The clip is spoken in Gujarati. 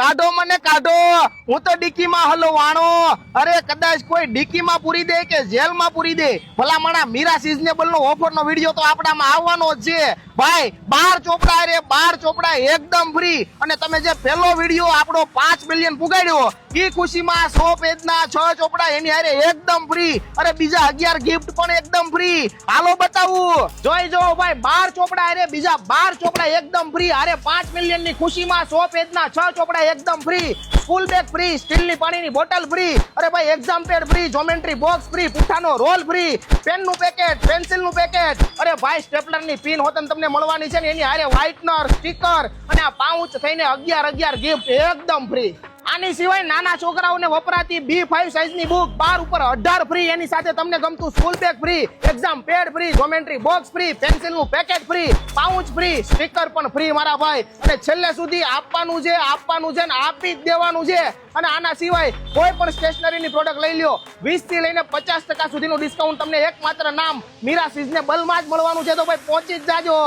કાઢો મને કાઢો, હું તો ડીકીમાં હલવાણો. અરે કદાચ કોઈ ડીકીમાં પૂરી દે કે જેલમાં પૂરી દે, ભલામણા મીરા સિઝનેબલ નો ઓફર નો વિડીયો તો આપણામાં આવવાનો જ છે ભાઈ. 12 ચોપડા રે 12 ચોપડા એકદમ ફ્રી. અને તમે જે પહેલો વિડીયો આપણો 5 મિલિયન પુગાડ્યો ઈ ખુશીમાં 100 પેજના 6 ચોપડા એની હારે એકદમ ફ્રી. અરે બીજા 11 ગિફ્ટ પણ એકદમ ફ્રી. હાલો બતાવું, જોઈ જો ભાઈ 12 ચોપડા અરે બીજા 12 ચોપડા એકદમ ફ્રી. અરે 5 મિલિયન ની ખુશીમાં 100 પેજના 6 ચોપડા એકદમ ફ્રી. સ્કૂલ બેગ ફ્રી, સ્ટીલની પાણીની બોટલ ફ્રી. અરે ભાઈ exam pad free, geometry box free, પુઠ્ઠાનો રોલ ફ્રી, પેનનું પેકેટ, પેન્સિલનું પેકેટ. અરે ભાઈ સ્ટેપલરની પિન હોતન તમને મળવાની છે ને એની હારે વ્હાઇટનર, સ્ટીકર અને આ પાઉચ થઈને 11 ગિફ્ટ એકદમ ફ્રી. આની સિવાય નાના છોકરાઓને વપરાતી B5 સાઈઝની બુક 12 ઉપર 18 ફ્રી. એની સાથે તમને ગમતું school bag free, exam pad free, geometry box free, પેન્સિલનું packet free, pouch free, sticker પણ ફ્રી મારા ભાઈ. અને છેલ્લે સુધી આપવાનું છે ને આપી જ દેવાનું છે. અને આના સિવાય કોઈ પણ સ્ટેશનરીની પ્રોડક્ટ લઈ લ્યો 20 થી લઈને 50% સુધીનું ડિસ્કાઉન્ટ તમને એકમાત્ર નામ મીરા સિઝનેબલમાં જ મળવાનું છે. તો ભાઈ પહોંચી જ જાજો.